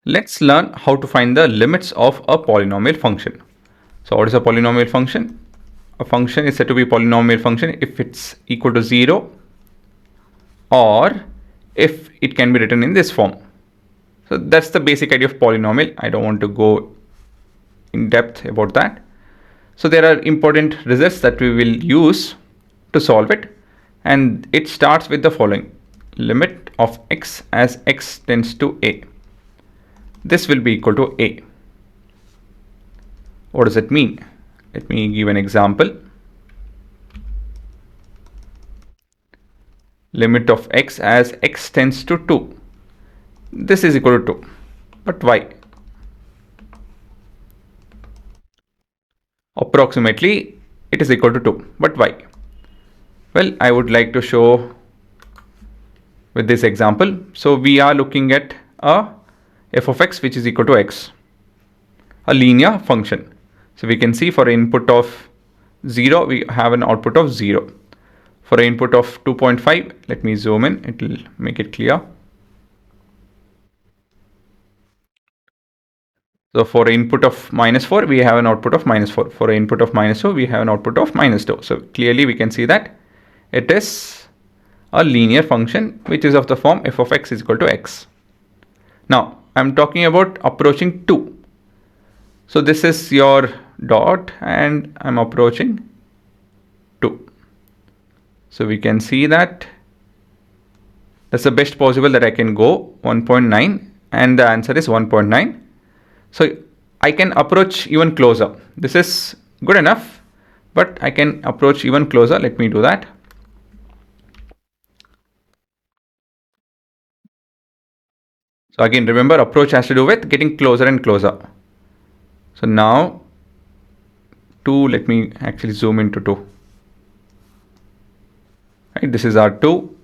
Let's learn how to find the limits of a polynomial function. So what is a polynomial function? A function is said to be a polynomial function if it's equal to 0 or if it can be written in this form. So that's the basic idea of polynomial. I don't want to go in depth about that. So there are important results that we will use to solve it, and it starts with the following: limit of x as x tends to a. This will be equal to a. What does it mean? Let me give an example. Limit of x as x tends to 2. This is equal to 2. But why? Approximately it is equal to 2. But why? Well, I would like to show with this example. So we are looking at a f of x which is equal to x, a linear function. So we can see for input of 0 we have an output of 0. For an input of 2.5, let me zoom in, it will make it clear. So for input of -4 we have an output of -4. For input of -2 we have an output of -2. So clearly we can see that it is a linear function which is of the form f of x is equal to x. Now I'm talking about approaching 2. So this is your dot and I'm approaching 2. So we can see that that's the best possible that I can go, 1.9, and the answer is 1.9. So I can approach even closer. This is good enough, but I can approach even closer. Let me do that. So again, remember, approach has to do with getting closer and closer. So now 2, let me actually zoom into 2. Right, this is our 2.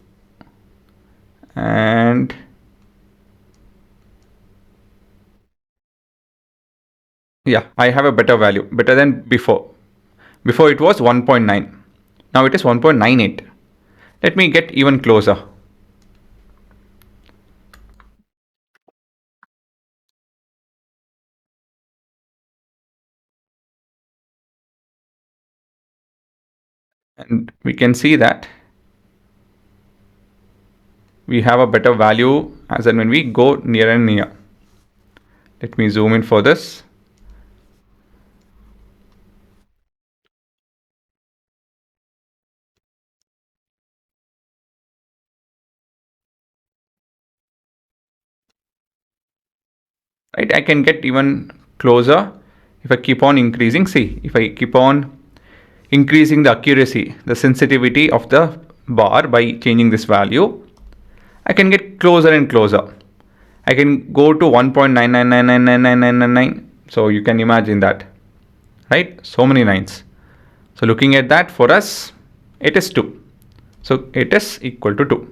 And yeah, I have a better value, better than before. Before it was 1.9. Now it is 1.98. Let me get even closer. And we can see that we have a better value as and when we go near and near. Let me zoom in for this. Right, I can get even closer if I keep on increasing. See, if I keep on increasing the accuracy, the sensitivity of the bar by changing this value, I can get closer and closer. I can go to 1.999999999. So you can imagine that, right? So many lines. So looking at that, for us, it is 2. So it is equal to 2.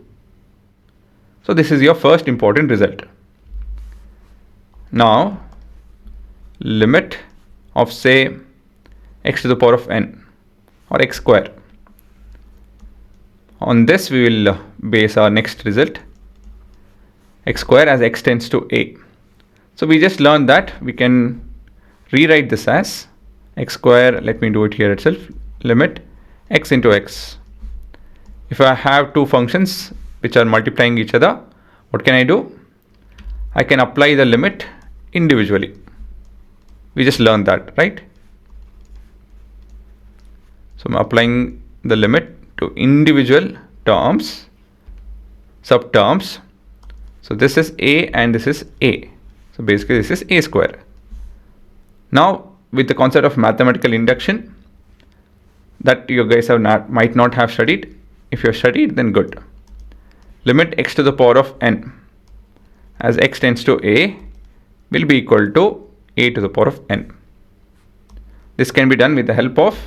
So this is your first important result. Now, limit of say x to the power of n or x square. On this we will base our next result, x square as x tends to a. So we just learned that we can rewrite this as x square. Let me do it here itself. Limit x into x. If I have two functions which are multiplying each other, what can I do? I can apply the limit individually. We just learned that, right? So I'm applying the limit to individual terms, subterms. So this is a and this is a. So basically this is a square. Now with the concept of mathematical induction that you guys have might not have studied. If you have studied, then good. Limit x to the power of n as x tends to a will be equal to a to the power of n. This can be done with the help of,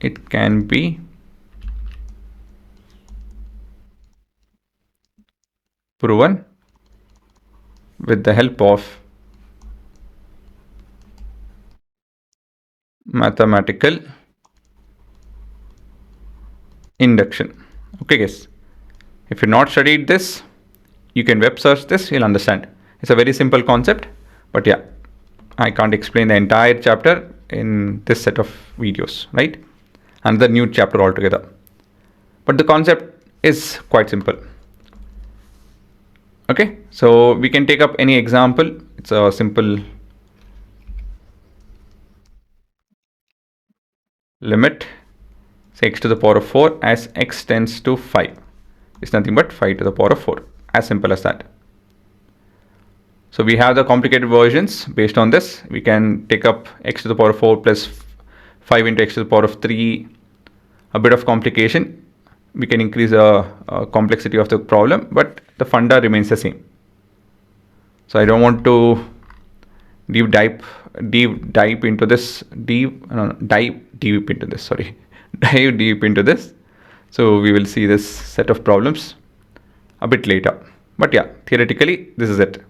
it can be proven with the help of mathematical induction. Okay guys, if you not studied this, you can web search this, you'll understand. It's a very simple concept, but yeah, I can't explain the entire chapter in this set of videos, right? Another new chapter altogether. But the concept is quite simple. Okay, so we can take up any example. It's a simple limit, say x to the power of 4 as x tends to 5. It's nothing but 5 to the power of 4. As simple as that. So we have the complicated versions. Based on this, we can take up x to the power of 4 plus 5 into x to the power of 3. A bit of complication. We can increase the complexity of the problem, but the funda remains the same. So I don't want to dive deep into this. Dive deep into this. Sorry, dive deep into this. So we will see this set of problems a bit later. But yeah, theoretically, this is it.